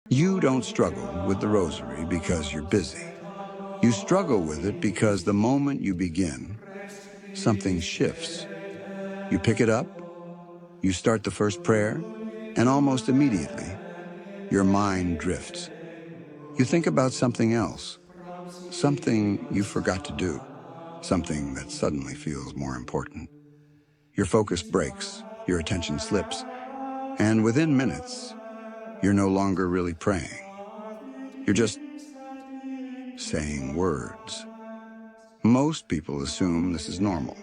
You don't struggle with the Rosary because you're busy. You struggle with it because the moment you begin, something shifts. You pick it up, you start the first prayer, and almost immediately, your mind drifts. You think about something else, something you forgot to do, something that suddenly feels more important. Your focus breaks, your attention slips, and within minutes, you're no longer really praying. You're just saying words. Most people assume this is normal.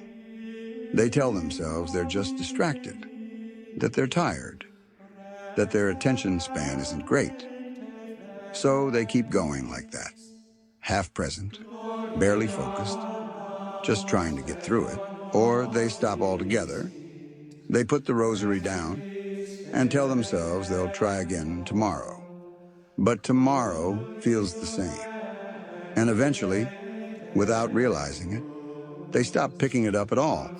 They tell themselves they're just distracted, that they're tired, that their attention span isn't great. So they keep going like that, half present, barely focused, just trying to get through it. Or they stop altogether, they put the Rosary down, and tell themselves they'll try again tomorrow. But tomorrow feels the same. And eventually, without realizing it, they stop picking it up at all.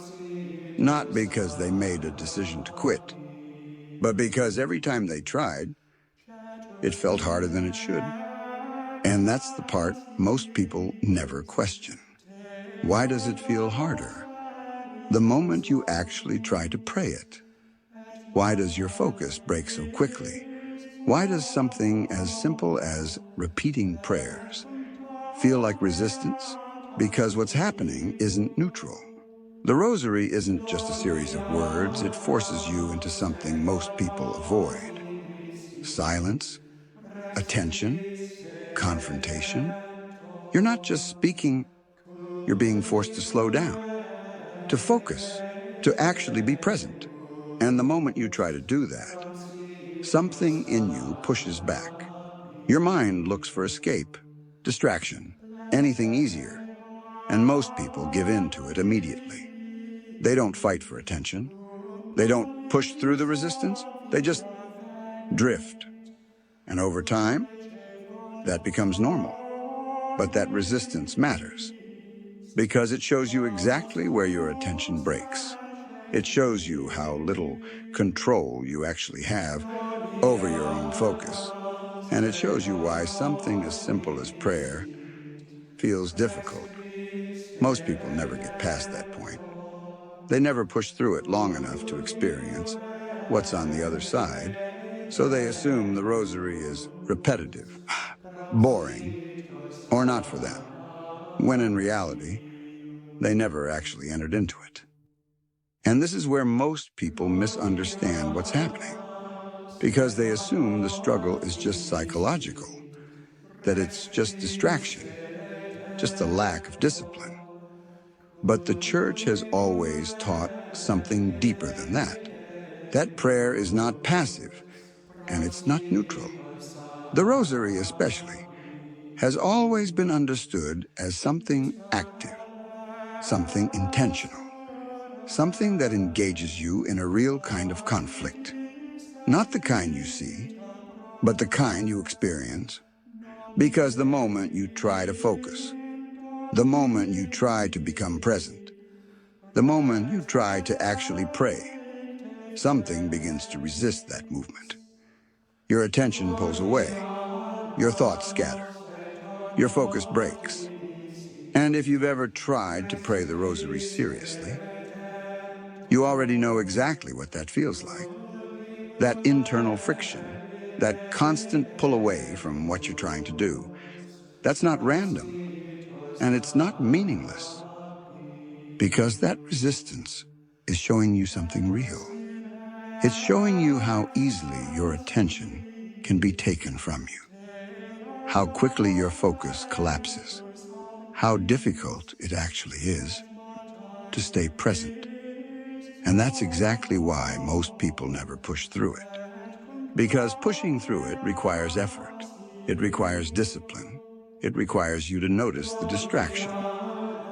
Not because they made a decision to quit, but because every time they tried, it felt harder than it should. And that's the part most people never question. Why does it feel harder? The moment you actually try to pray it. Why does your focus break so quickly? Why does something as simple as repeating prayers feel like resistance? Because what's happening isn't neutral. The Rosary isn't just a series of words, it forces you into something most people avoid. Silence, attention, confrontation. You're not just speaking, you're being forced to slow down, to focus, to actually be present. And the moment you try to do that, something in you pushes back. Your mind looks for escape, distraction, anything easier. And most people give in to it immediately. They don't fight for attention. They don't push through the resistance. They just drift. And over time, that becomes normal. But that resistance matters because it shows you exactly where your attention breaks. It shows you how little control you actually have over your own focus. And it shows you why something as simple as prayer feels difficult. Most people never get past that point. They never push through it long enough to experience what's on the other side, so they assume the Rosary is repetitive, boring, or not for them, when in reality, they never actually entered into it. And this is where most people misunderstand what's happening, because they assume the struggle is just psychological, that it's just distraction, just a lack of discipline. But the Church has always taught something deeper than that. That prayer is not passive, and it's not neutral. The Rosary, especially, has always been understood as something active, something intentional, something that engages you in a real kind of conflict. Not the kind you see, but the kind you experience. Because the moment you try to focus, the moment you try to become present, the moment you try to actually pray, something begins to resist that movement. Your attention pulls away, your thoughts scatter, your focus breaks. And if you've ever tried to pray the Rosary seriously, you already know exactly what that feels like. That internal friction, that constant pull away from what you're trying to do. That's not random, and it's not meaningless, because that resistance is showing you something real. It's showing you how easily your attention can be taken from you, how quickly your focus collapses, how difficult it actually is to stay present. And that's exactly why most people never push through it. Because pushing through it requires effort. It requires discipline. It requires you to notice the distraction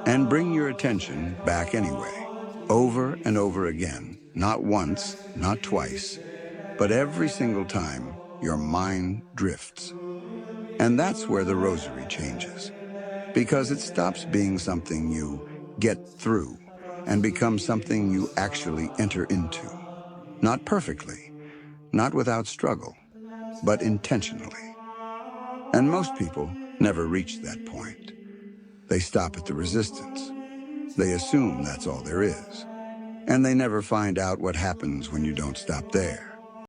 and bring your attention back anyway, over and over again, not once, not twice, but every single time your mind drifts. And that's where the Rosary changes, because it stops being something you get through and becomes something you actually enter into. Not perfectly, not without struggle, but intentionally. And most people never reach that point. They stop at the resistance. They assume that's all there is. And they never find out what happens when you don't stop there.